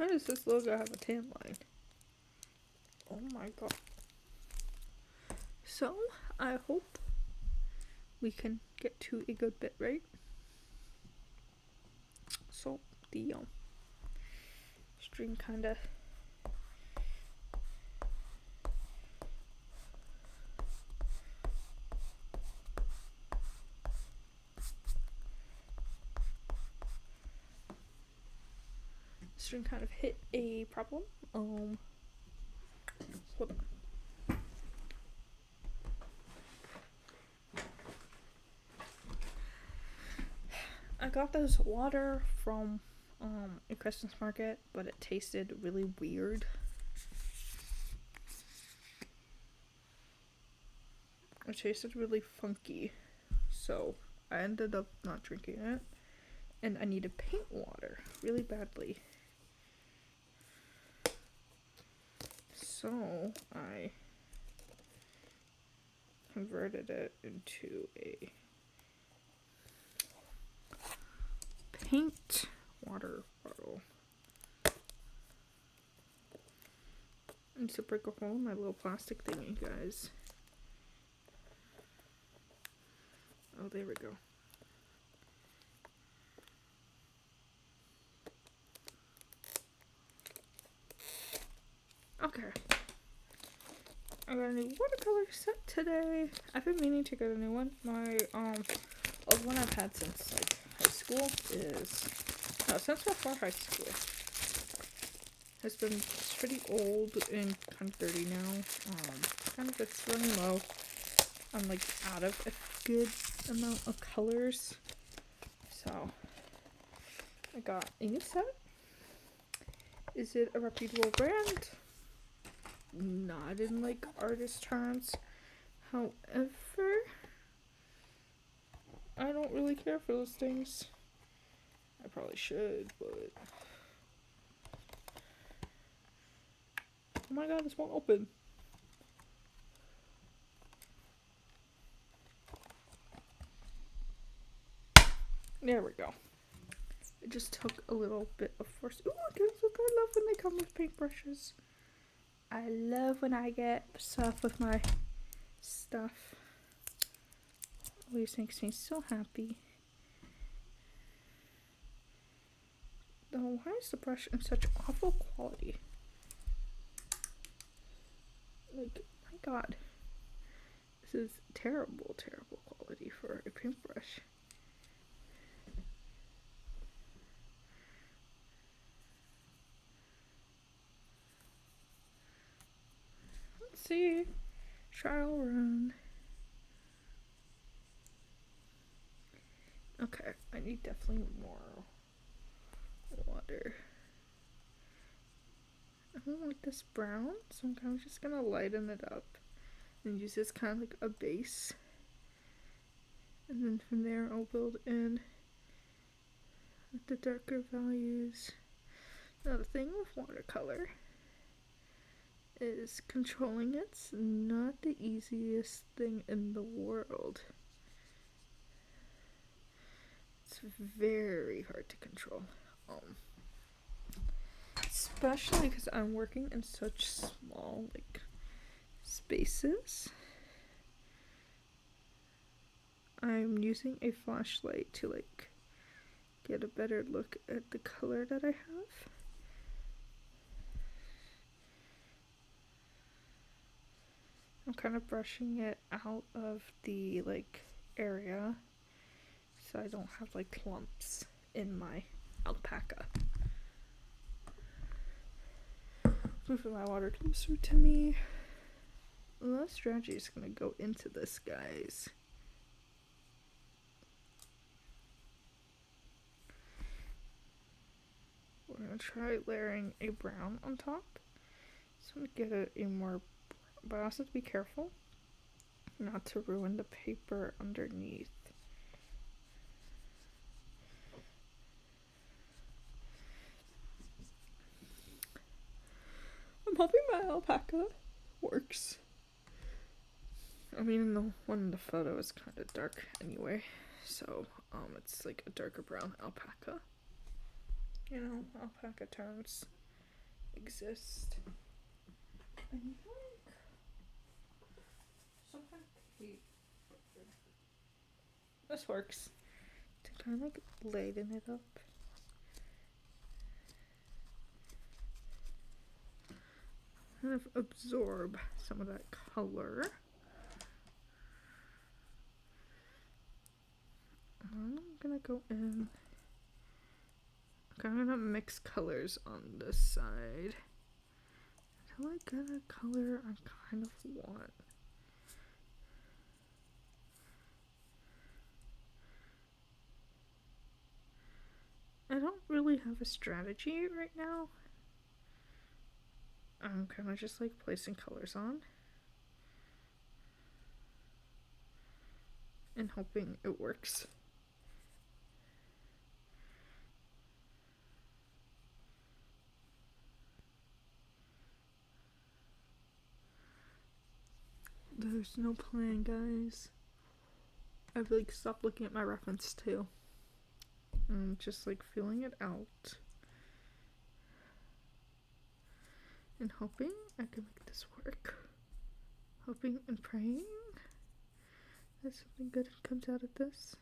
Why does this logo have a tan line? Oh my god. So, I hope we can get to a good bit, right? So, the string kinda hit a problem. Hold on. I got this water from a Christmas market, but it tasted really weird. It tasted really funky, so I ended up not drinking it, and I needed paint water really badly. So I converted it into a paint water bottle. I need to break a hole in my little plastic thingy, guys. Oh, there we go. Okay. I got a new watercolor set today. I've been meaning to get a new one. My old one I've had since like high school since before high school. It's pretty old and kind of dirty now. It's running low. I'm like out of a good amount of colors. So I got a new set. Is it a reputable brand? Not in like artist terms. However, I don't really care for those things. I probably should, but oh my god, this won't open. There we go. It just took a little bit of force. Ooh, guys, look, I love when they come with paintbrushes. I love when I get stuff with my stuff. Always makes me so happy. Though, why is the brush in such awful quality? Like, my god. This is terrible, terrible quality for a paintbrush. Let's see. Trial run. Okay, I need definitely more water. I don't like this brown, so I'm kind of just gonna lighten it up and use this kind of like a base. And then from there I'll build in with the darker values. Now the thing with watercolor is controlling it's not the easiest thing in the world. It's very hard to control. Especially because I'm working in such small like spaces. I'm using a flashlight to like get a better look at the color that I have. I'm kind of brushing it out of the like area so I don't have like clumps in my alpaca. Moving my water closer to me. The strategy is gonna go into this, guys. We're gonna try layering a brown on top. So I'm gonna get a more, but I also have to be careful not to ruin the paper underneath. I'm hoping my alpaca works. I mean, the one in the photo is kind of dark anyway, so it's like a darker brown alpaca. You know, alpaca turns exist. I need like some kind of cape. This works to kind of like lighten it up. Kind of absorb some of that color. I'm gonna go in. Okay, I'm gonna mix colors on this side until I get a color I kind of want. I don't really have a strategy right now. I'm kind of just like placing colors on and hoping it works. There's no plan, guys. I've like stopped looking at my reference too. I'm just like feeling it out and hoping I can make this work. Hoping and praying that something good comes out of this.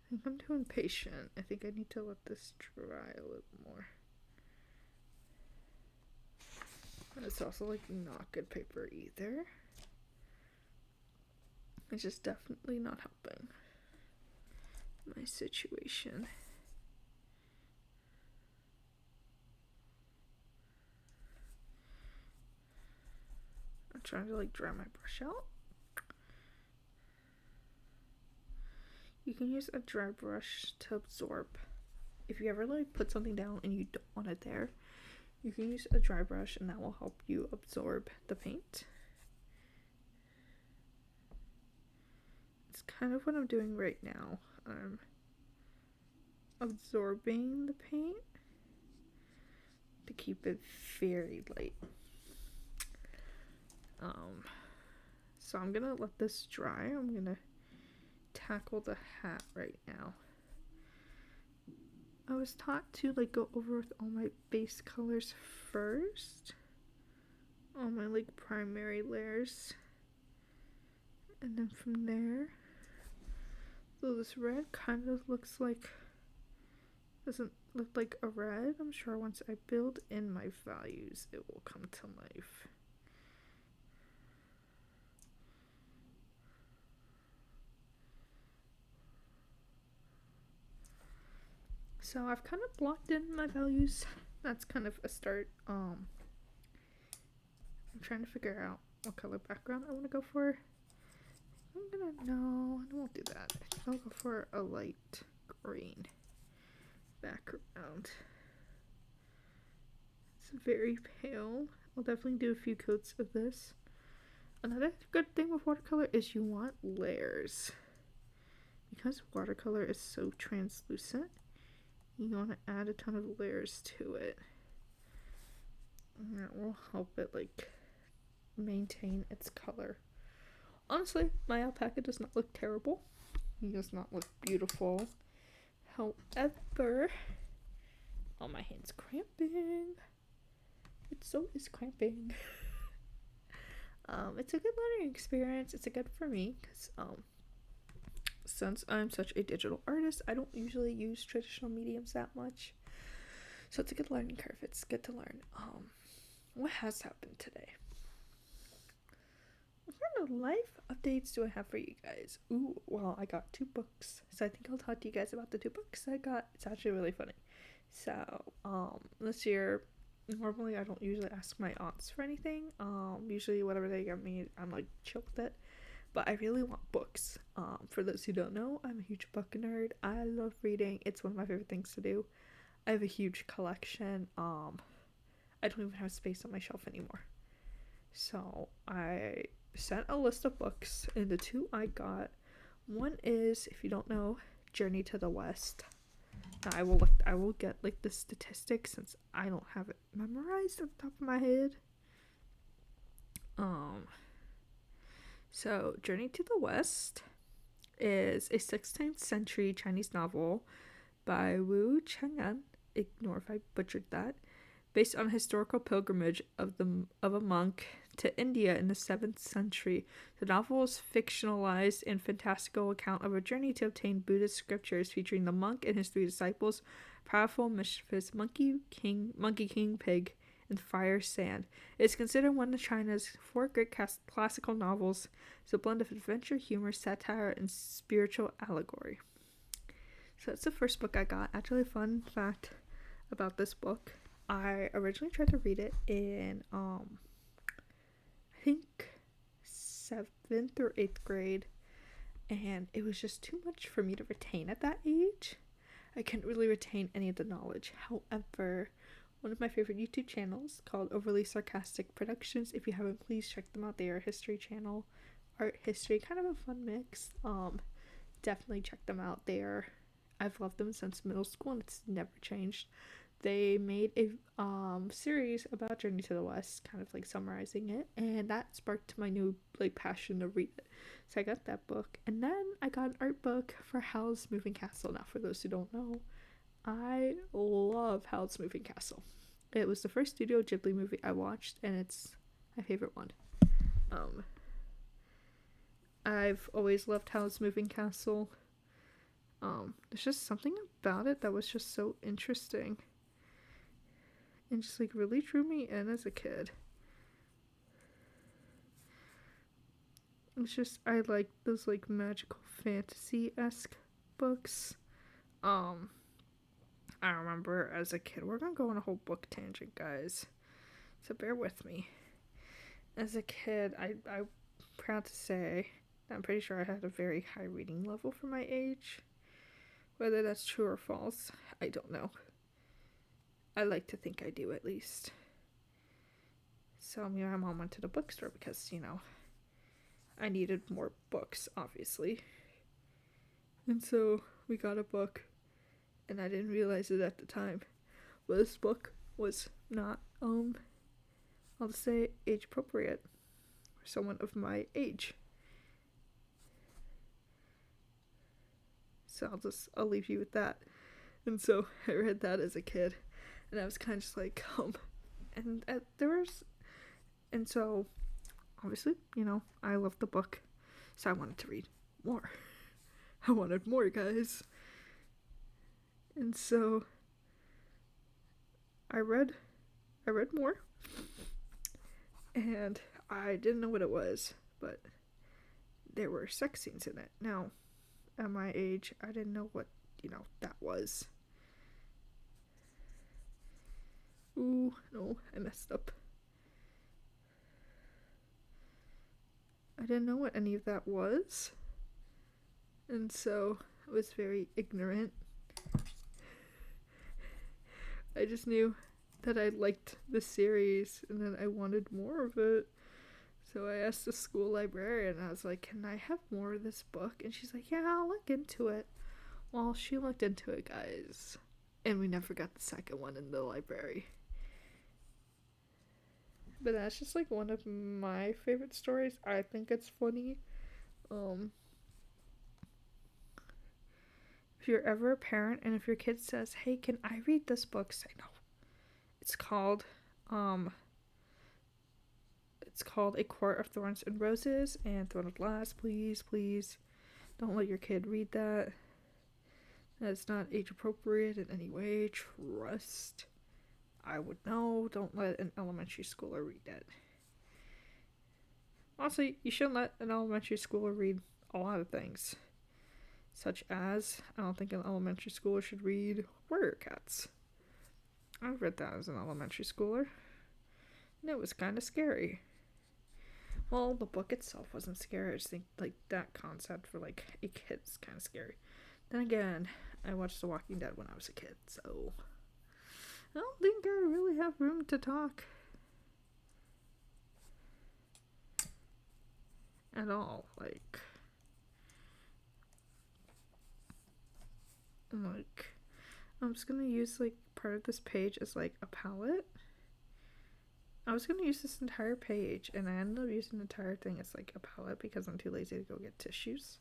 I think I'm too impatient. I think I need to let this dry a little more. And it's also like not good paper either. It's just definitely not helping my situation. I'm trying to like dry my brush out. You can use a dry brush to absorb. If you ever like put something down and you don't want it there, you can use a dry brush and that will help you absorb the paint. It's kind of what I'm doing right now. I'm absorbing the paint to keep it very light. So I'm gonna let this dry. I'm gonna tackle the hat right now. I was taught to like go over with all my base colors first, all my like primary layers, and then from there. So this red kind of looks like, doesn't look like a red. I'm sure once I build in my values it will come to life. So I've kind of blocked in my values. That's kind of a start. I'm trying to figure out what color background I want to go for. No, I won't do that. I think I'll go for a light green background. It's very pale. I'll definitely do a few coats of this. Another good thing with watercolor is you want layers. Because watercolor is so translucent, you want to add a ton of layers to it. And that will help it like maintain its color. Honestly, my alpaca does not look terrible. He does not look beautiful. However, oh, my hand's cramping. It so is cramping. It's a good learning experience. It's a good for me because since I'm such a digital artist, I don't usually use traditional mediums that much. So it's a good learning curve. It's good to learn. What has happened today? What kind of life updates do I have for you guys? Ooh, well, I got 2 books. So I think I'll talk to you guys about the 2 books I got. It's actually really funny. So, this year, normally I don't usually ask my aunts for anything. Usually whatever they get me, I'm like chill with it. But I really want books. For those who don't know, I'm a huge book nerd. I love reading. It's one of my favorite things to do. I have a huge collection. I don't even have space on my shelf anymore. So I sent a list of books, and the 2 I got, one is, if you don't know, Journey to the West. I will get like the statistics since I don't have it memorized off the top of my head. So Journey to the West is a 16th century Chinese novel by Wu Chang'an. Ignore if I butchered that. Based on a historical pilgrimage of a monk to India in the 7th century. The novel is fictionalized and fantastical account of a journey to obtain Buddhist scriptures featuring the monk and his 3 disciples, powerful mischievous Monkey King Pig, and Friar Sand. It is considered one of China's 4 great classical novels. It's a blend of adventure, humor, satire, and spiritual allegory. So that's the first book I got. Actually, fun fact about this book. I originally tried to read it in, I think 7th or 8th grade, and it was just too much for me to retain at that age. I couldn't really retain any of the knowledge. However, one of my favorite YouTube channels called Overly Sarcastic Productions, if you haven't, please check them out. They are a history channel, art history, kind of a fun mix. Definitely check them out. I've loved them since middle school, and it's never changed. They made a series about Journey to the West, kind of like summarizing it, and that sparked my new passion to read it. So I got that book, and then I got an art book for Howl's Moving Castle. Now, for those who don't know, I love Howl's Moving Castle. It was the first Studio Ghibli movie I watched, and it's my favorite one. I've always loved Howl's Moving Castle. There's just something about it that was just so interesting. And just really drew me in as a kid. It's just, I like those magical fantasy-esque books. I remember as a kid, we're gonna go on a whole book tangent, guys, so bear with me. As a kid, I'm proud to say that I'm pretty sure I had a very high reading level for my age. Whether that's true or false, I don't know. I like to think I do, at least. So me and my mom went to the bookstore because, I needed more books, obviously. And so we got a book, and I didn't realize it at the time. But this book was not, I'll just say, age appropriate for someone of my age. So I'll leave you with that. And so I read that as a kid, and I was kind of just and so obviously, I loved the book, so I wanted to read more. I wanted more, guys. And so I read more, and I didn't know what it was, but there were sex scenes in it. Now, at my age, I didn't know what, that was. Ooh, no, I messed up. I didn't know what any of that was, and so I was very ignorant. I just knew that I liked the series, and then I wanted more of it. So I asked the school librarian, I was like, can I have more of this book? And she's like, yeah, I'll look into it. Well, she looked into it, guys, and we never got the second one in the library. But that's just one of my favorite stories. I think it's funny. If you're ever a parent and if your kid says, hey, can I read this book? Say no. It's called A Court of Thorns and Roses and Throne of Glass. Please, please don't let your kid read that. That's not age appropriate in any way. Trust. I would know. Don't let an elementary schooler read it. Also, you shouldn't let an elementary schooler read a lot of things. Such as, I don't think an elementary schooler should read Warrior Cats. I read that as an elementary schooler, and it was kind of scary. Well, the book itself wasn't scary. I just think that concept for a kid is kind of scary. Then again, I watched The Walking Dead when I was a kid, so I don't think I really have room to talk at all. I'm just gonna use part of this page as a palette. I was gonna use this entire page, and I ended up using the entire thing as a palette because I'm too lazy to go get tissues.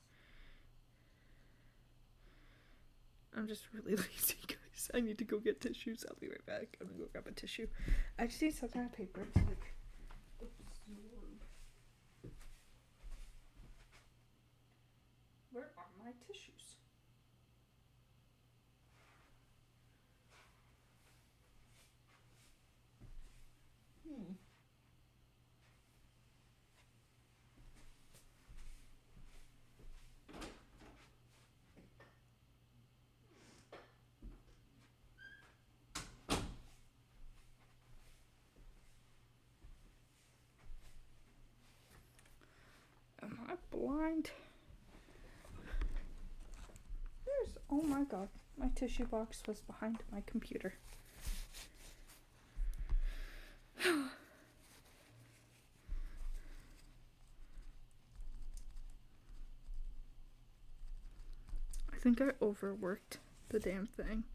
I'm just really lazy, guys. I need to go get tissues. I'll be right back. I'm gonna go grab a tissue. I just need some kind of paper to like absorb. Where are my tissues? Am I blind? Oh my god, my tissue box was behind my computer. I think I overworked the damn thing.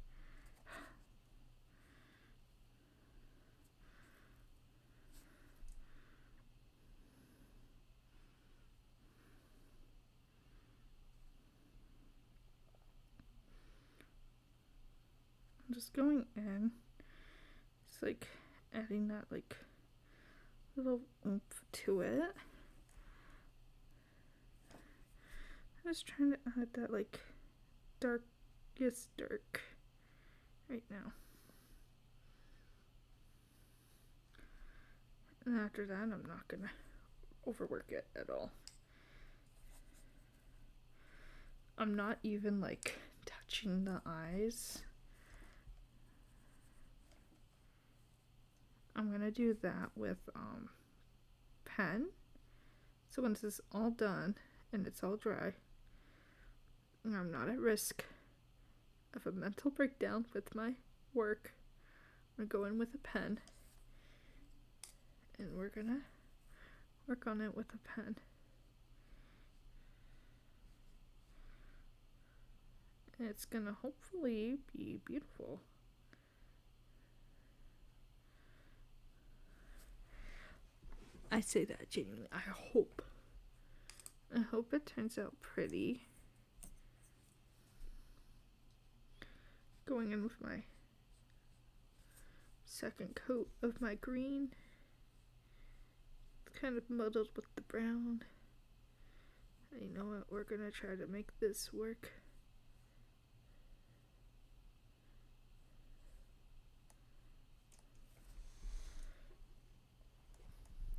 I'm just going in. It's like adding that like little oomph to it. I'm just trying to add that like darkest dark right now. And after that, I'm not gonna overwork it at all. I'm not even like touching the eyes. I'm gonna do that with pen. So once this is all done and it's all dry, and I'm not at risk of a mental breakdown with my work, I'm gonna go in with a pen and we're gonna work on it with a pen. And it's gonna hopefully be beautiful. I say that genuinely. I hope it turns out pretty. Going in with my second coat of my green. It's kind of muddled with the brown. And you know what? We're gonna try to make this work.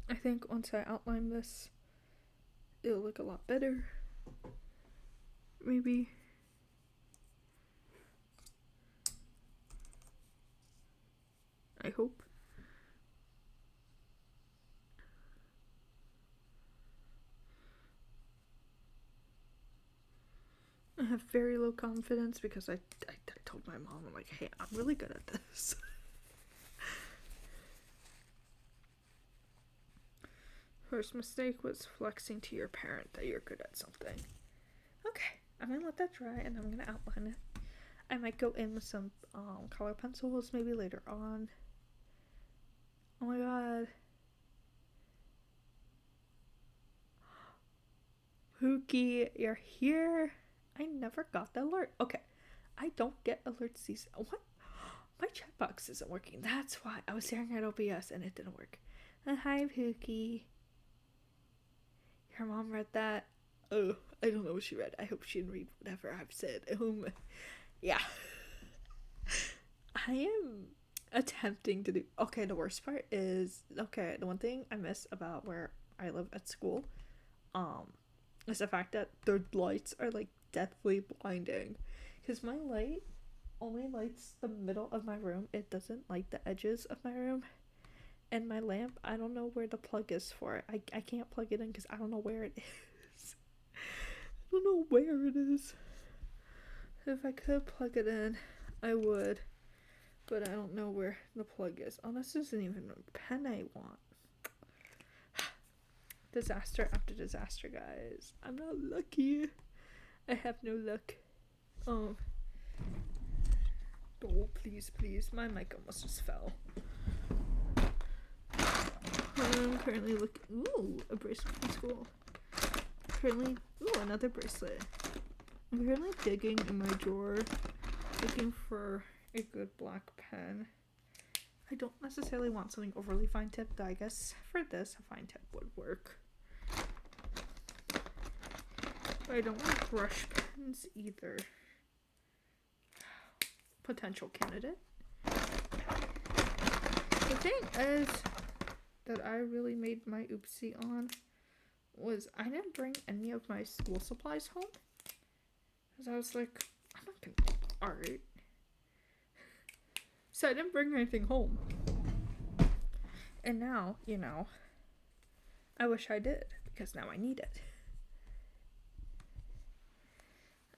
I think once I outline this, it'll look a lot better. Maybe. I hope. I have very low confidence because I told my mom, I'm like, hey, I'm really good at this. First mistake was flexing to your parent that you're good at something. Okay, I'm gonna let that dry and I'm gonna outline it. I might go in with some color pencils maybe later on. Oh my god. Pookie, you're here. I never got the alert. Okay, I don't get alerts these. What? My chat box isn't working. That's why. I was staring at OBS and it didn't work. Hi, Pookie. Your mom read that. Oh, I don't know what she read. I hope she didn't read whatever I've said. Yeah. I am attempting to do. Okay, the worst part is. Okay, the one thing I miss about where I live at school, is the fact that the lights are like deathly blinding. Because my light only lights the middle of my room. It doesn't light the edges of my room. And my lamp, I don't know where the plug is for it. I can't plug it in because I don't know where it is. I don't know where it is. If I could plug it in, I would. But I don't know where the plug is. Oh, this isn't even a pen I want. Disaster after disaster, guys. I'm not lucky. I have no luck. Oh, please. My mic almost just fell. I'm currently looking. Ooh, a bracelet from school. Another bracelet. I'm currently digging in my drawer looking for a good black pen. I don't necessarily want something overly fine tipped. I guess for this, a fine tip would work. But I don't want brush pens either. Potential candidate. The thing is that I really made my oopsie on was I didn't bring any of my school supplies home. Because I was like, I'm not gonna do art. So I didn't bring anything home. And now, you know, I wish I did, because now I need it.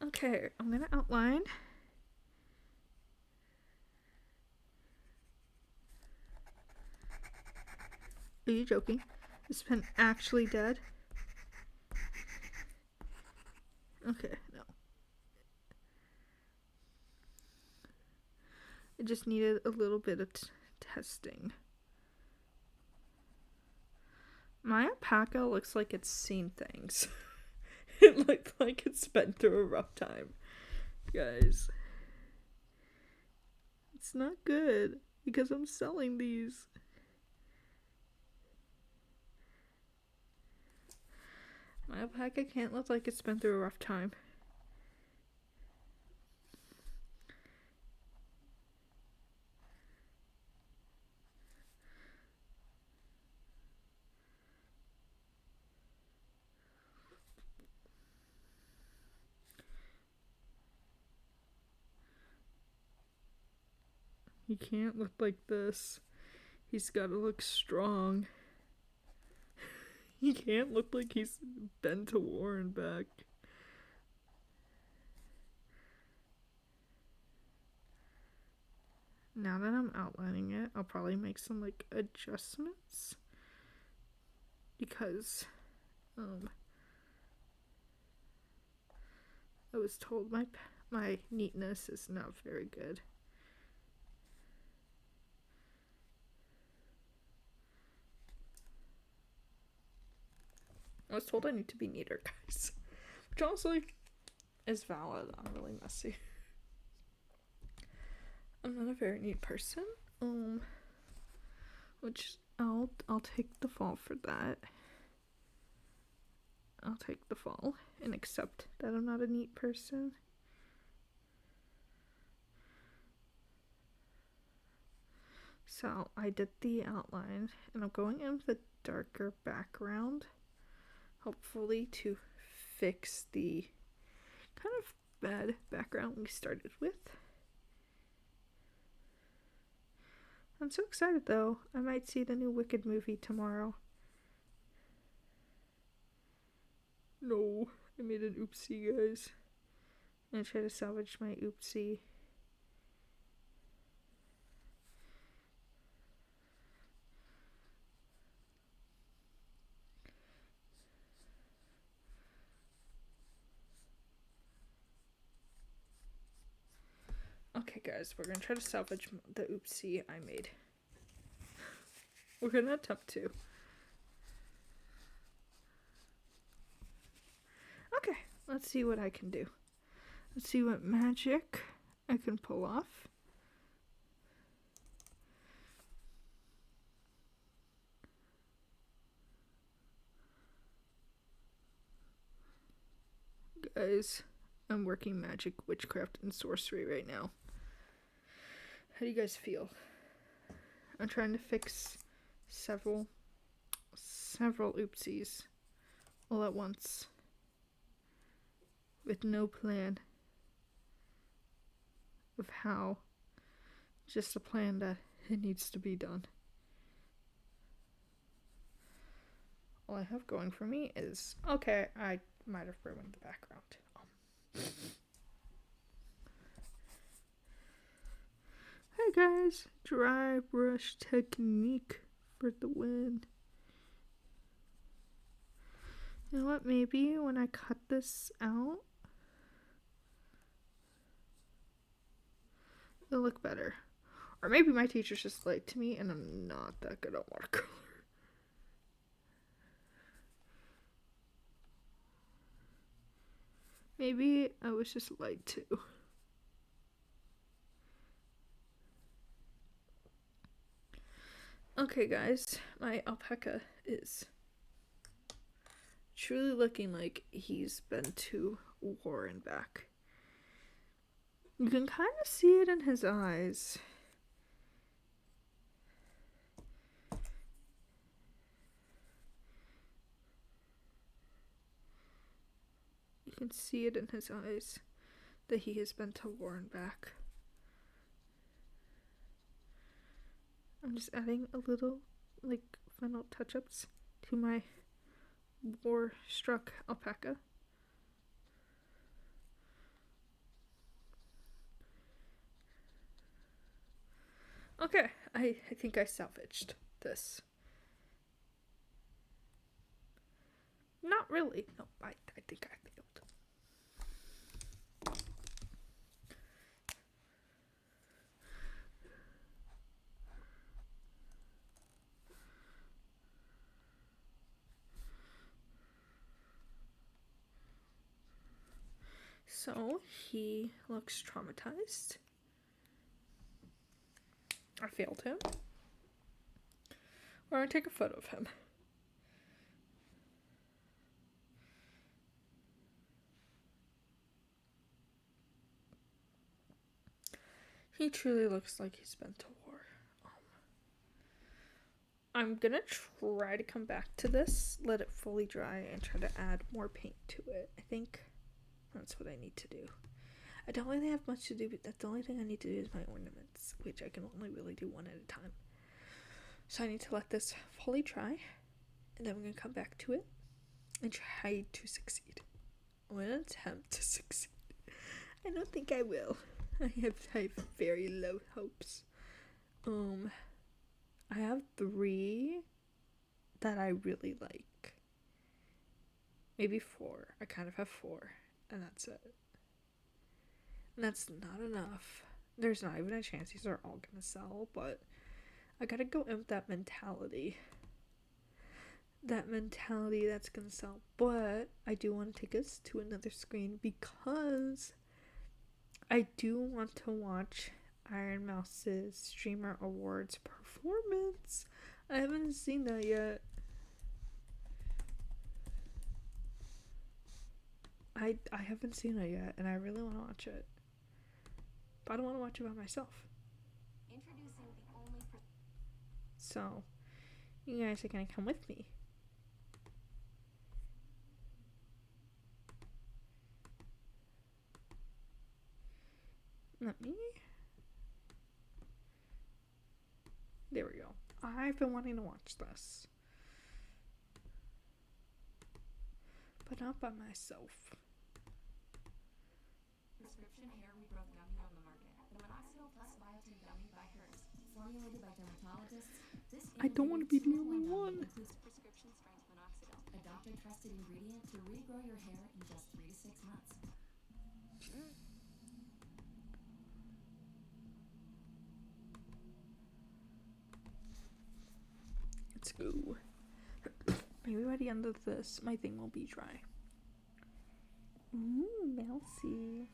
Okay, I'm gonna outline. Are you joking? Is this pen actually dead? Okay, no. It just needed a little bit of testing. My alpaca looks like it's seen things. It looked like it's been through a rough time. Guys. It's not good because I'm selling these. My alpaca can't look like it's been through a rough time. He can't look like this. He's gotta look strong. He can't look like he's been to war and back. Now that I'm outlining it, I'll probably make some like adjustments. Because I was told my neatness is not very good. I was told I need to be neater, guys. Which honestly is valid. I'm really messy. I'm not a very neat person. Which I'll take the fall for that. I'll take the fall and accept that I'm not a neat person. So I did the outline and I'm going in with a darker background. Hopefully to fix the kind of bad background we started with. I'm so excited though. I might see the new Wicked movie tomorrow. No, I made an oopsie, guys. I'm gonna try to salvage my oopsie. Okay, guys, we're gonna try to salvage the oopsie I made. We're gonna attempt to. Okay, let's see what I can do. Let's see what magic I can pull off. Guys, I'm working magic, witchcraft, and sorcery right now. How do you guys feel? I'm trying to fix several oopsies all at once with no plan of how, just a plan that it needs to be done. All I have going for me is, okay, I might have ruined the background. Hey guys, dry brush technique for the win. You know what, maybe when I cut this out, it'll look better. Or maybe my teacher's just lied to me and I'm not that good at watercolor. Maybe I was just lied to. Okay, guys, my alpaca is truly looking like he's been to war and back. You can kind of see it in his eyes. You can see it in his eyes that he has been to war and back. I'm just adding a little, final touch-ups to my war-struck alpaca. Okay, I think I salvaged this. Not really. No, I think I failed. So, he looks traumatized. I failed him. We're gonna take a photo of him. He truly looks like he's been to war. I'm gonna try to come back to this, let it fully dry, and try to add more paint to it. I think that's what I need to do. I don't really have much to do, but that's the only thing I need to do is my ornaments, which I can only really do one at a time. So I need to let this fully dry, and then we're gonna come back to it and try to succeed. I'm gonna attempt to succeed. I don't think I will. I have very low hopes. I have 3 that I really like. Maybe 4. I kind of have 4, and that's it. And that's not enough. There's not even a chance these are all gonna sell, but I gotta go in with that mentality. That mentality that's gonna sell. But I do want to take us to another screen because I do want to watch Ironmouse's Streamer Awards performance. I haven't seen that yet. I haven't seen it yet, and I really want to watch it. But I don't want to watch it by myself. So, you guys are gonna come with me. There we go. I've been wanting to watch this, but not by myself. Prescription hair regrowth gummy on the market. The Minoxidil Plus Biotin gummy by Hers. Formulated by dermatologists, this I don't want to be the only one. Includes prescription strength minoxidil, a doctor trusted ingredient to regrow your hair in just 3 to 6 months. Let's go. Maybe by the end of this, my thing will be dry. Mousy.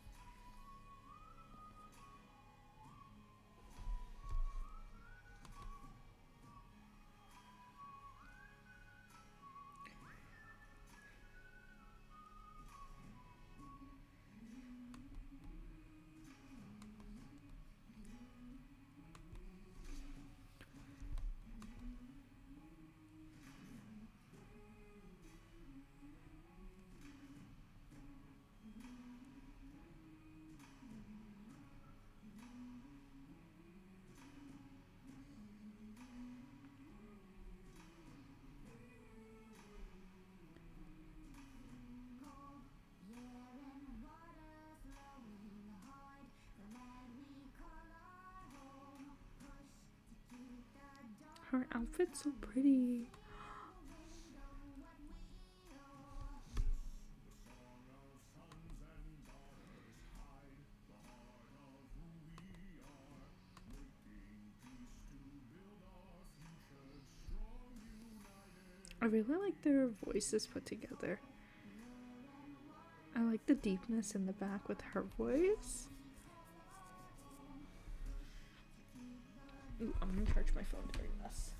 Her outfit's so pretty. I really like their voices put together. I like the deepness in the back with her voice. Ooh, I'm gonna charge my phone during this.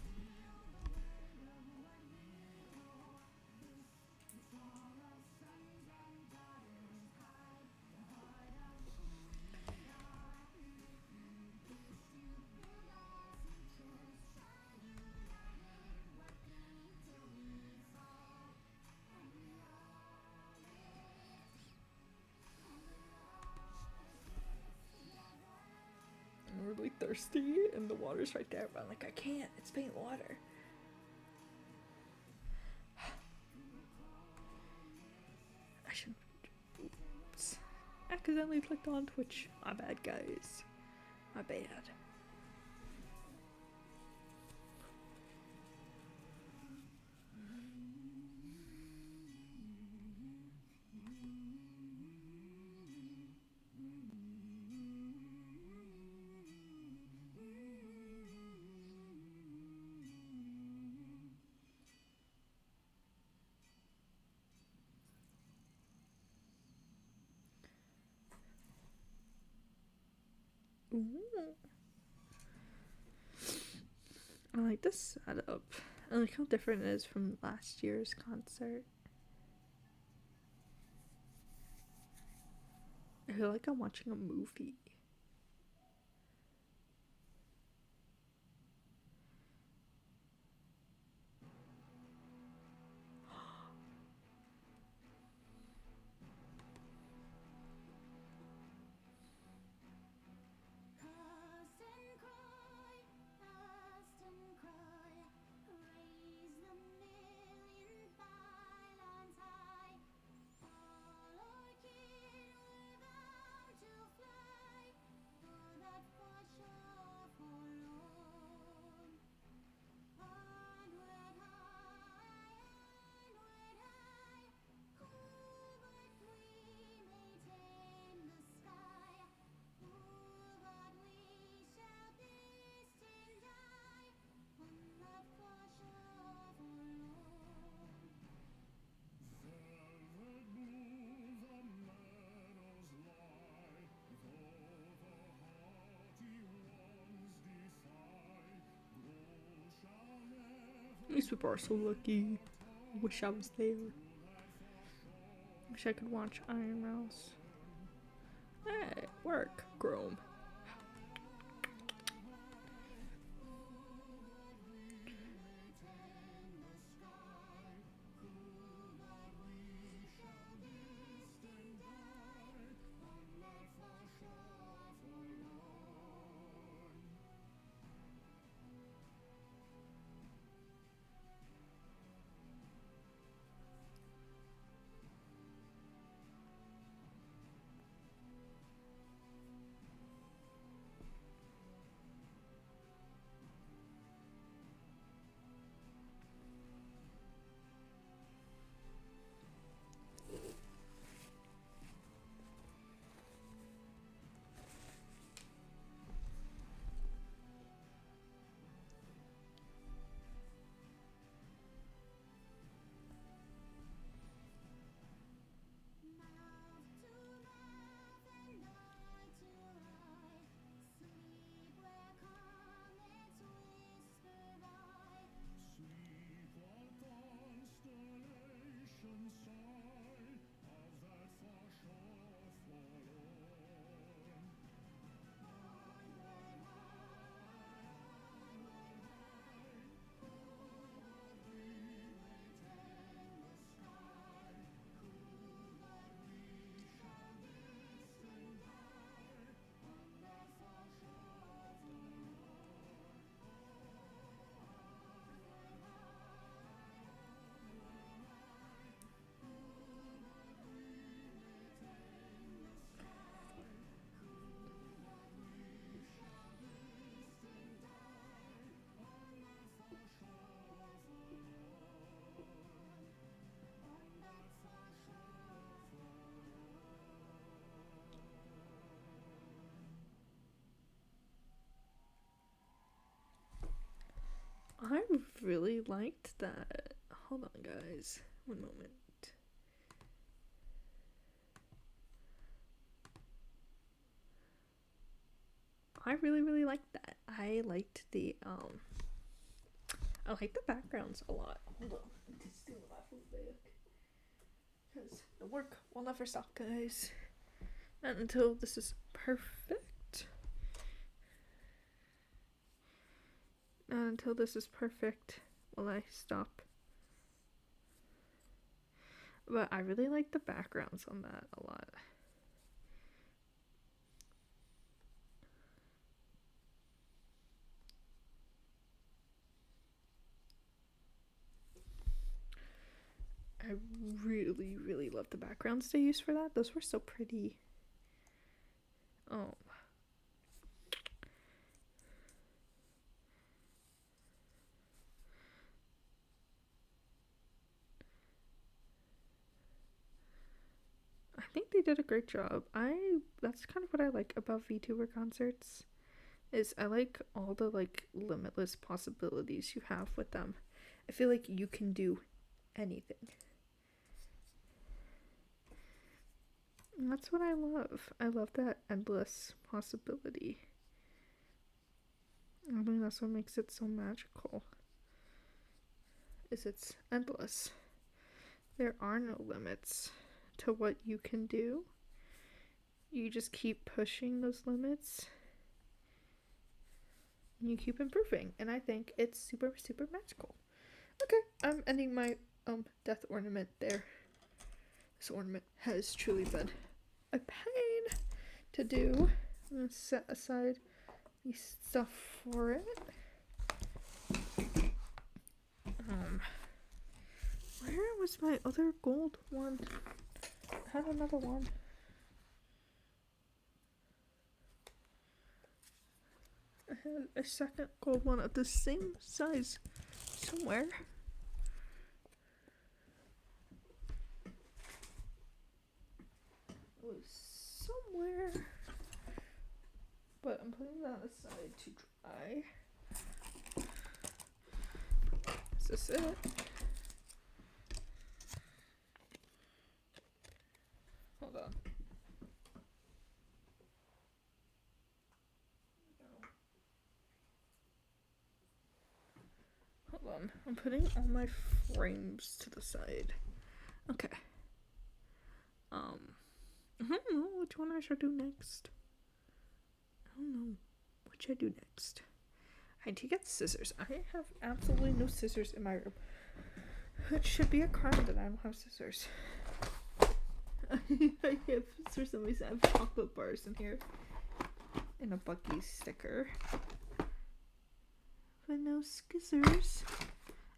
thirsty and the water's right there, but I'm like, I can't. It's paint water. I should. Oops. Accidentally clicked on Twitch. My bad, guys. My bad. Ooh. I like the setup. I like how different it is from last year's concert. I feel like I'm watching a movie. These people are so lucky. Wish I was there. Wish I could watch Iron Mouse. Hey, work, Chrome. I really liked that. Hold on, guys. One moment. I really liked that. I liked the I like the backgrounds a lot. Hold on. Just steal my food back. Because the work will never stop, guys. Not until this is perfect. Not until this is perfect will I stop. But I really like the backgrounds on that a lot. love the backgrounds they used for that. Those were so pretty. Oh. I think they did a great job. That's kind of what I like about VTuber concerts, is I like all the like limitless possibilities you have with them. I feel like you can do anything. And that's what I love. I love that endless possibility. I think that's what makes it so magical. Is it's endless. There are no limits to what you can do. You just keep pushing those limits. And you keep improving. And I think it's super, super magical. Okay, I'm ending my death ornament there. This ornament has truly been a pain to do. I'm gonna set aside the stuff for it. Where was my other gold one? I had another one. I had a second gold one of the same size somewhere. It was somewhere. But I'm putting that aside to dry. Is this it? Hold on. Hold on. I'm putting all my frames to the side. Okay. I don't know which one I should do next. I don't know what should I do next. I need to get scissors. I have absolutely no scissors in my room. It should be a crime that I don't have scissors. I have, for some reason, I have chocolate bars in here. And a Bucky sticker. But no scissors.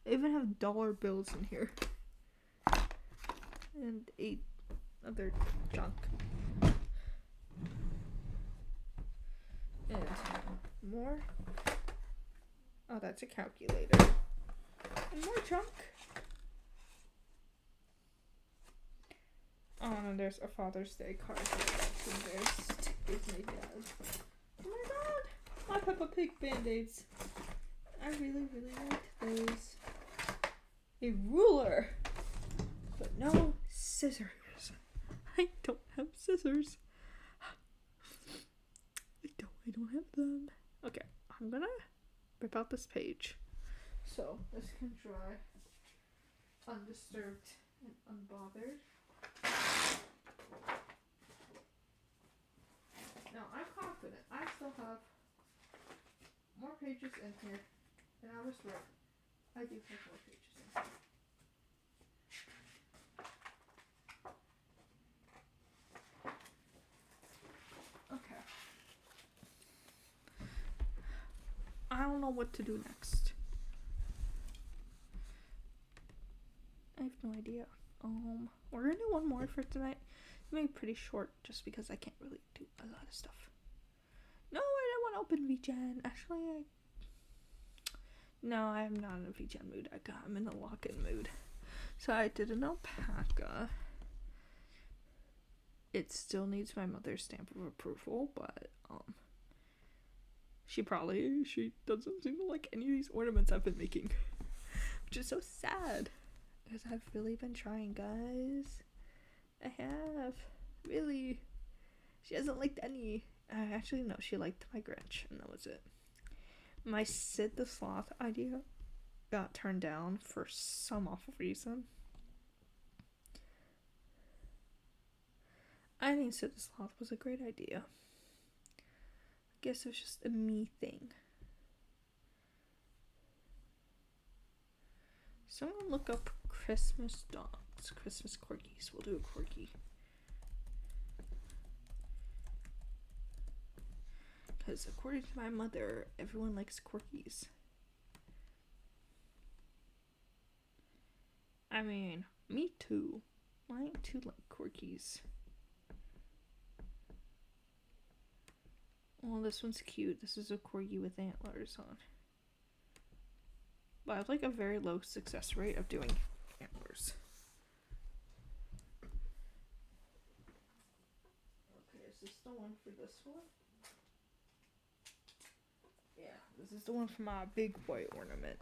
I even have dollar bills in here. And 8 other junk. And more. Oh, that's a calculator. And more junk. Oh, and there's a Father's Day card. And there's Disney Dad. Oh my god! My Peppa Pig Band-Aids. I really, really liked those. A ruler. But no scissors. I don't have scissors. I don't have them. Okay, I'm gonna rip out this page. So this can dry undisturbed and unbothered. Now I'm confident I still have more pages in here. And I was right. I do have more pages in here. Okay. I don't know what to do next. I have no idea. We're gonna do one more for tonight. It may be pretty short just because I can't really do a lot of stuff. No, I don't want to open VGen. Actually, No, I'm not in a VGen mood. I'm in a lock-in mood. So I did an alpaca. It still needs my mother's stamp of approval, but she doesn't seem to like any of these ornaments I've been making. Which is so sad. Because I've really been trying, guys. I have. Really. She hasn't liked any. Actually, no, she liked my Grinch, and that was it. My Sid the Sloth idea got turned down for some awful reason. I think Sid the Sloth was a great idea. I guess it was just a me thing. Someone look up Christmas dogs, Christmas corgis. We'll do a corgi. Because according to my mother, everyone likes corgis. I mean, me too. trying to like corgis. Oh, this one's cute. This is a corgi with antlers on. But I have like a very low success rate of doing antlers. Okay, is this the one for this one? Yeah, this is the one for my big boy ornament.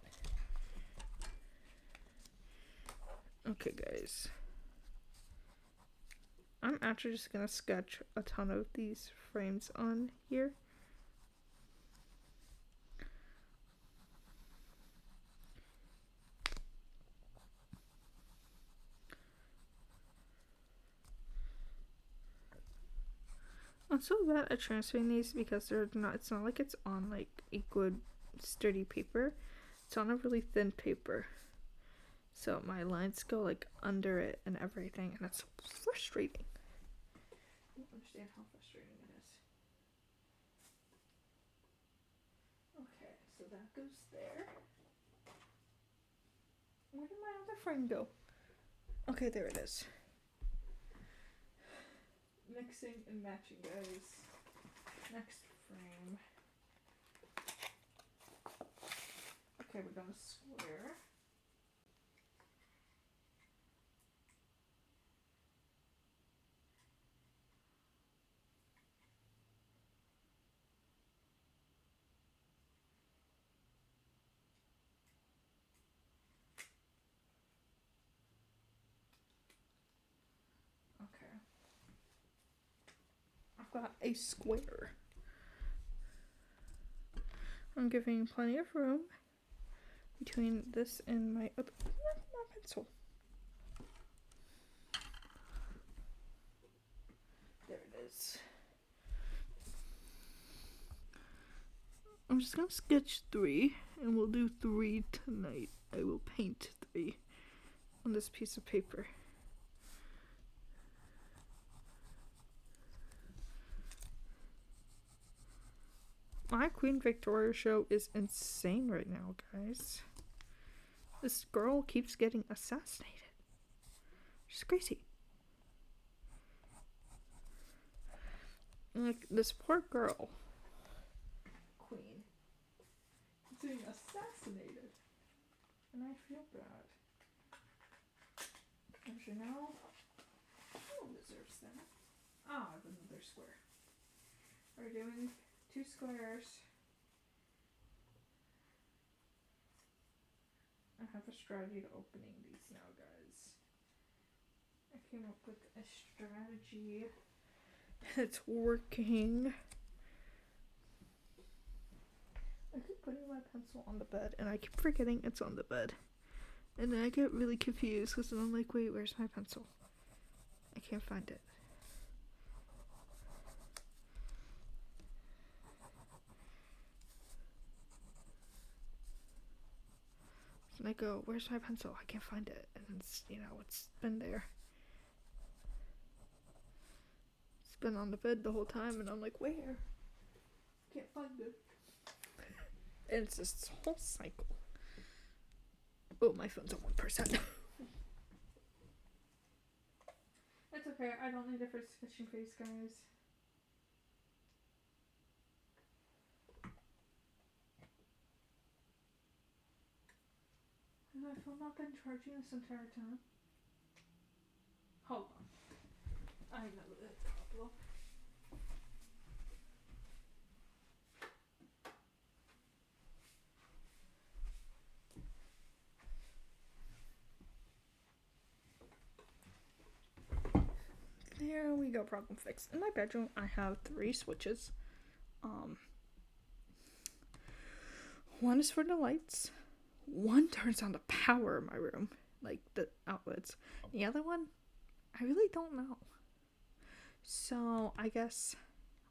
Okay, guys. I'm actually just gonna sketch a ton of these frames on here. I'm so bad at transferring these because they're not. It's not like it's on like a good sturdy paper. It's on a really thin paper, so my lines go like under it and everything, and it's frustrating. I don't understand how frustrating it is. Okay, so that goes there. Where did my other frame go? Okay, there it is. Mixing and matching, guys. Next frame. Okay, we're gonna square. Okay. I've got a square. I'm giving plenty of room between this and my other pencil. There it is. I'm just gonna sketch 3, and we'll do 3 tonight. I will paint 3 on this piece of paper. My Queen Victoria show is insane right now, guys. This girl keeps getting assassinated. She's crazy. Like, this poor girl, Queen, is being assassinated. And I feel bad. Don't you know? Who deserves that? Ah, another square. We're doing 2 squares. I have a strategy to opening these now, guys. I came up with a strategy. It's working. I keep putting my pencil on the bed, and I keep forgetting it's on the bed. And then I get really confused because I'm like, wait, where's my pencil? I can't find it. And I go, where's my pencil? I can't find it. And it's, it's been there. It's been on the bed the whole time, and I'm like, where? Can't find it. And it's this whole cycle. Oh, my phone's on 1%. It's okay, I don't need a first sketching face, guys. Has my phone not been charging this entire time? Hold on. I know the problem. There we go, problem fixed. In my bedroom, I have 3 switches. One is for the lights. One turns on the power in my room, like the outlets. The other one, I really don't know. So I guess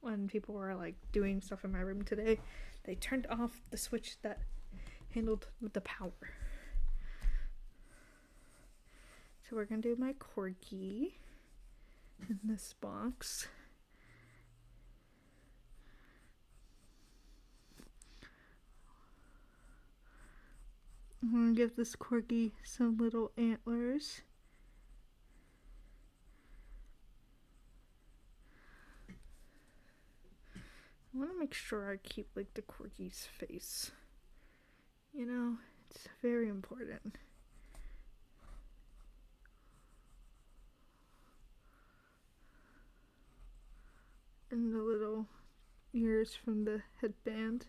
when people were like doing stuff in my room today, they turned off the switch that handled the power. So we're gonna do my corgi in this box. I'm gonna give this corgi some little antlers. I want to make sure I keep like the Corgi's face. You know, it's very important. And the little ears from the headband.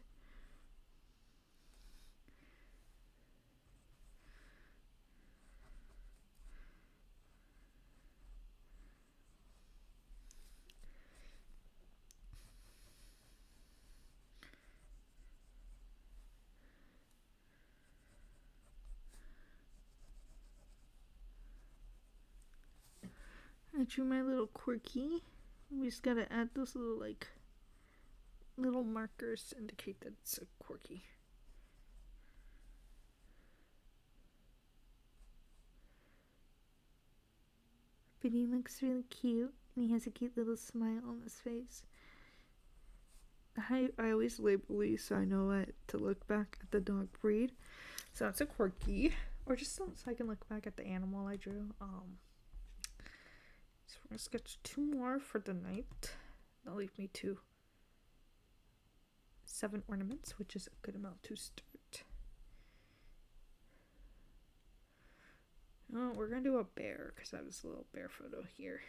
I drew my little Quirky. We just gotta add those little little markers to indicate that it's a Quirky. But he looks really cute, and he has a cute little smile on his face. I always label these so I know what to look back at the dog breed. So it's a Quirky, or just so I can look back at the animal I drew. So we're gonna sketch 2 more for the night. That'll leave me to 7 ornaments, which is a good amount to start. Oh, we're gonna do a bear because I have this little bear photo here.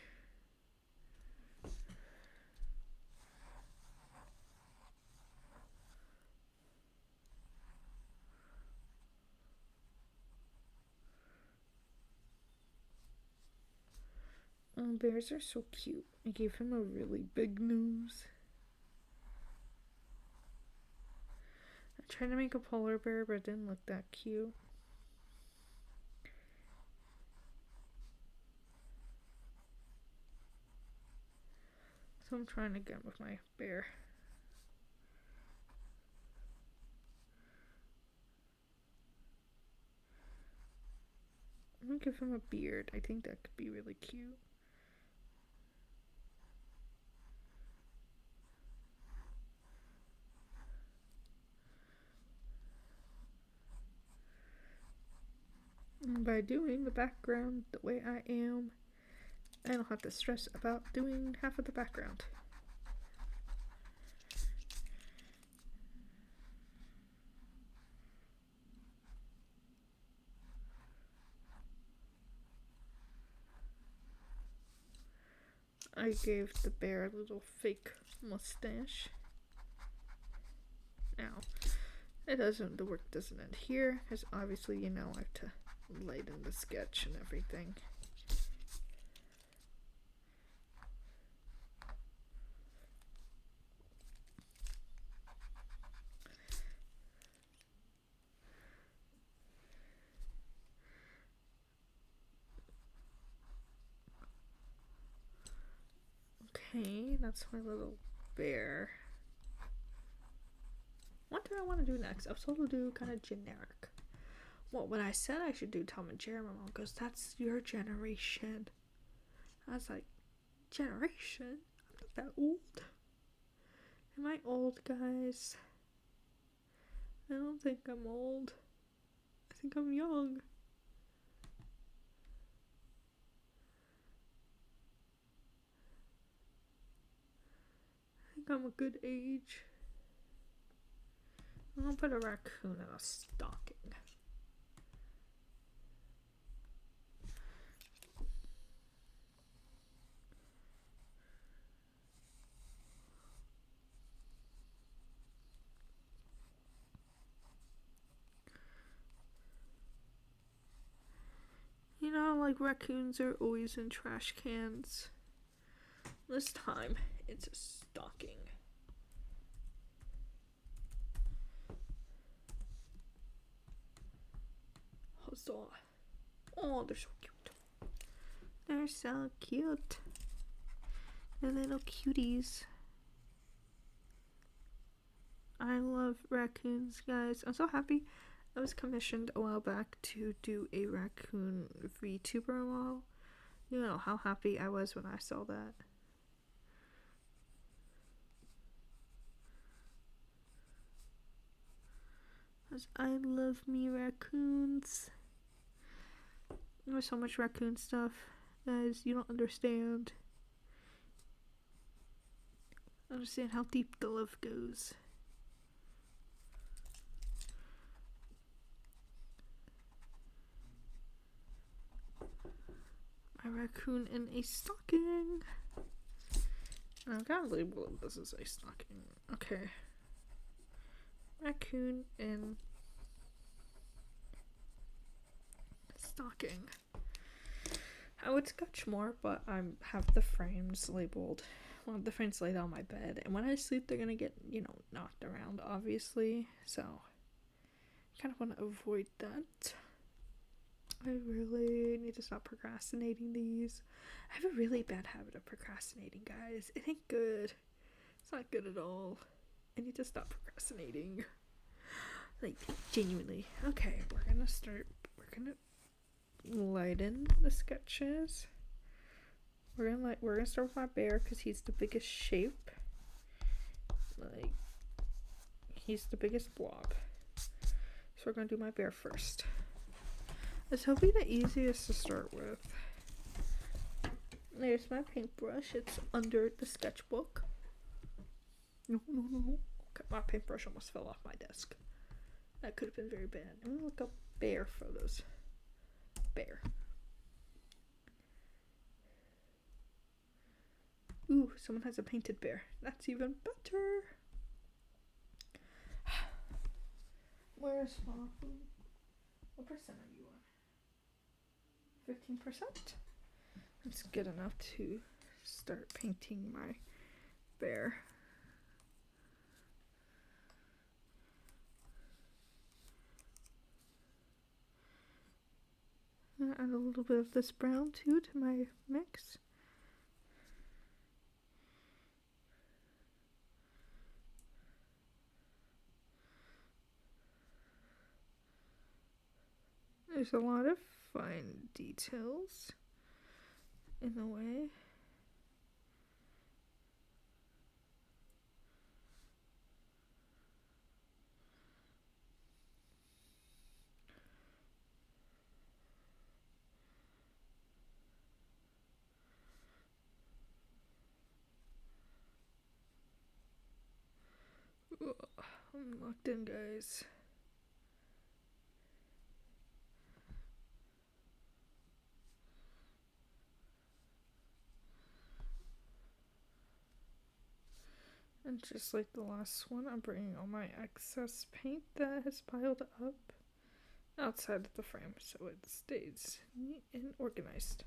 Oh, bears are so cute. I gave him a really big nose. I tried to make a polar bear, but it didn't look that cute. So I'm trying again with my bear. I'm gonna give him a beard. I think that could be really cute. And by doing the background the way I am, I don't have to stress about doing half of the background. I gave the bear a little fake mustache. Now, the work doesn't end here, because obviously, you know, I have to lighten the sketch and everything. Okay, that's my little bear. What do I want to do next? I was told to do kind of generic. Well, when I said I should do Tom and Jerry, my mom goes, "That's your generation." I was like, generation? I'm not that old. Am I old, guys? I don't think I'm old. I think I'm young. I think I'm a good age. I'm gonna put a raccoon in a stocking. You know, like raccoons are always in trash cans. This time, it's a stocking. Huzzah. Oh, they're so cute. They're so cute. They're little cuties. I love raccoons, guys. I'm so happy. I was commissioned a while back to do a raccoon VTuber model. You know how happy I was when I saw that. Because I love me raccoons. There's so much raccoon stuff, guys. You don't understand. understand how deep the love goes. My raccoon in a stocking. And I've got to label it this is a stocking. Okay. Raccoon in stocking. I would sketch more, but I have the frames labeled. Well, the frames laid on my bed, and when I sleep, they're gonna get, knocked around, obviously. So, kind of want to avoid that. I really need to stop procrastinating these. I have a really bad habit of procrastinating, guys. It ain't good. It's not good at all. I need to stop procrastinating. Like, genuinely. Okay, we're gonna lighten the sketches. We're gonna start with my bear because he's the biggest shape. Like, he's the biggest blob. So we're gonna do my bear first. This will be the easiest to start with. There's my paintbrush. It's under the sketchbook. No. Okay, my paintbrush almost fell off my desk. That could have been very bad. I'm gonna look up bear photos. Bear. Ooh, someone has a painted bear. That's even better. Where's Waffle? What percent are you on? 15%? That's good enough to start painting my bear. I'm gonna add a little bit of this brown too to my mix. There's a lot of fine details in the way. I'm locked in, guys. And just like the last one, I'm bringing all my excess paint that has piled up outside of the frame so it stays neat and organized.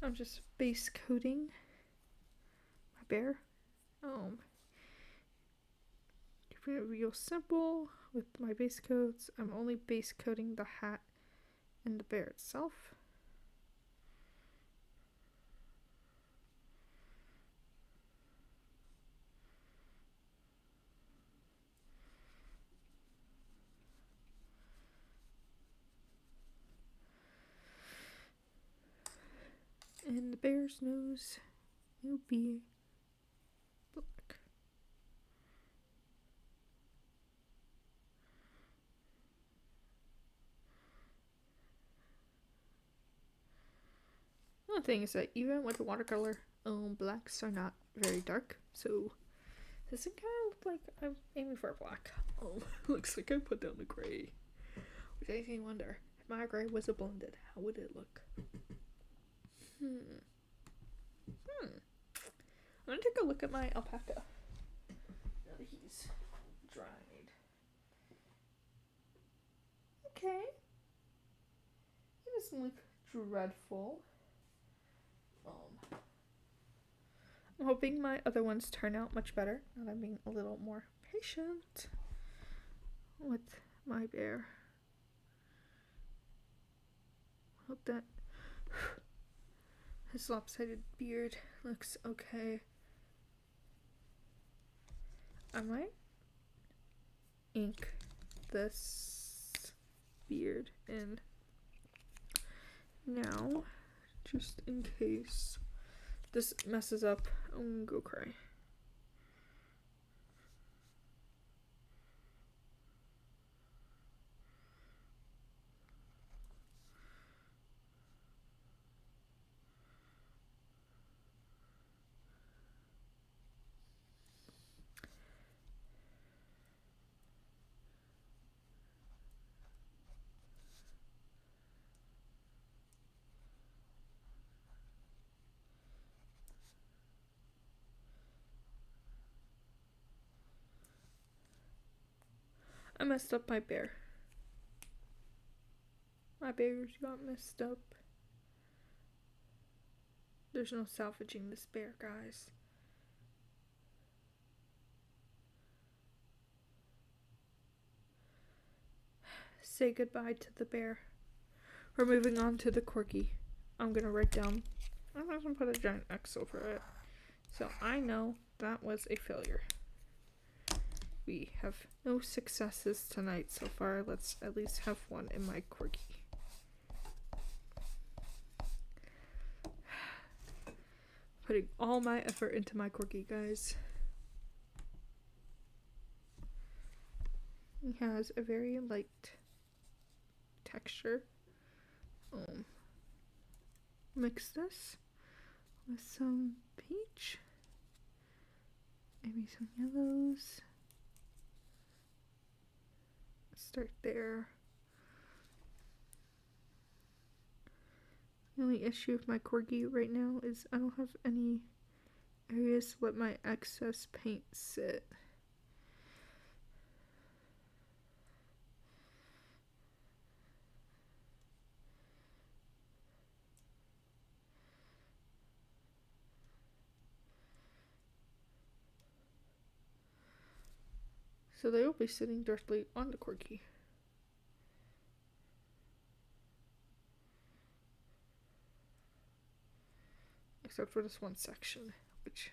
I'm just base coating my bear. Keeping it real simple with my base coats. I'm only base coating the hat and the bear itself. And the bear's nose will be black. One thing is that even with watercolor, blacks are not very dark, so this kind of look like I'm aiming for a black. Looks like I put down the gray. Which makes me wonder, if my gray was a blended, how would it look? I'm gonna take a look at my alpaca. Now that he's dried. Okay. He doesn't look dreadful. I'm hoping my other ones turn out much better. Now that I'm being a little more patient with my bear. Hope that his lopsided beard looks okay. I might ink this beard in now, just in case this messes up. I'm gonna go cry. I messed up my bear. My bears got messed up. There's no salvaging this bear, guys. Say goodbye to the bear. We're moving on to the corgi. I'm gonna write down. I'm gonna put a giant X over it. So I know that was a failure. We have no successes tonight so far. Let's at least have one in my corgi. Putting all my effort into my corgi, guys. He has a very light texture. Mix this with some peach, maybe some yellows. Start there. The only issue with my corgi right now is I don't have any areas to let my excess paint sit. So they will be sitting directly on the corgi. Except for this one section, which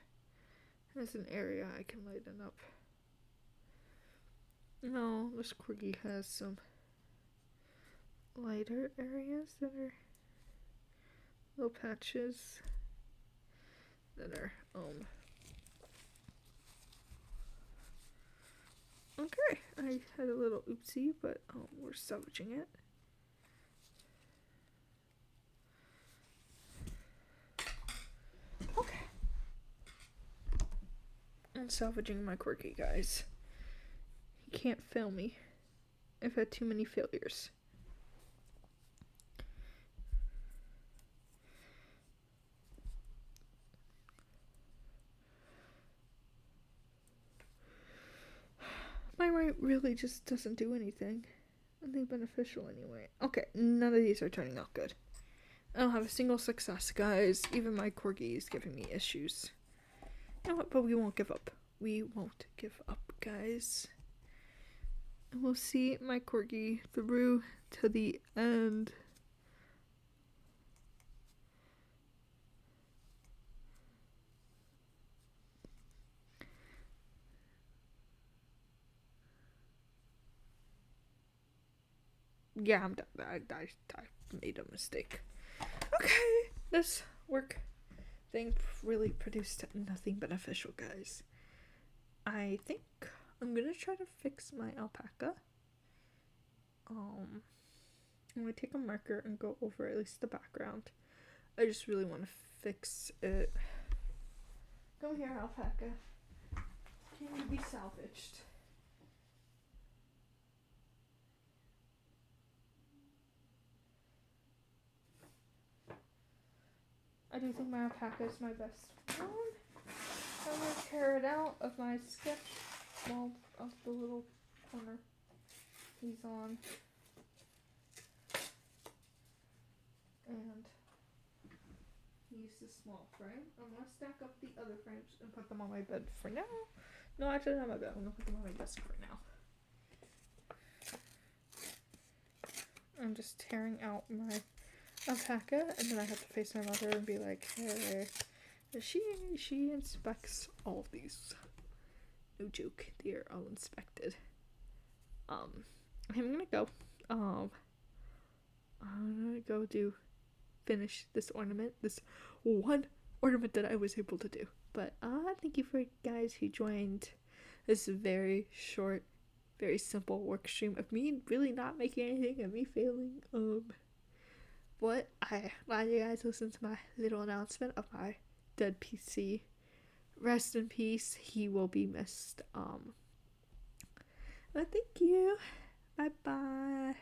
has an area I can lighten up. No, this corgi has some lighter areas that are little patches that are okay, I had a little oopsie, but we're salvaging it. Okay. I'm salvaging my corgi, guys. He can't fail me. I've had too many failures. My right really just doesn't do anything. Nothing beneficial anyway. Okay, none of these are turning out good. I don't have a single success, guys. Even my corgi is giving me issues. You know what? But we won't give up. We won't give up, guys. And we'll see my corgi through to the end. Yeah, I'm done. I made a mistake. Okay, this work thing really produced nothing beneficial, guys. I think I'm gonna try to fix my alpaca. I'm gonna take a marker and go over at least the background. I just really want to fix it. Come here, alpaca. Can you be salvaged? I do think my alpaca is my best friend. I'm gonna tear it out of my sketch, well, of the little corner he's on. And use this small frame. I'm gonna stack up the other frames and put them on my bed for now. No, actually not my bed. I'm gonna put them on my desk for now. I'm just tearing out my alpaca, and then I have to face my mother and be like, hey, she inspects all of these. No joke, they are all inspected. I'm gonna go. I'm gonna go finish this ornament, this one ornament that I was able to do. But thank you for guys who joined this very short, very simple work stream of me really not making anything and me failing. But I glad you guys listened to my little announcement of my dead PC. Rest in peace. He will be missed. But thank you. Bye bye.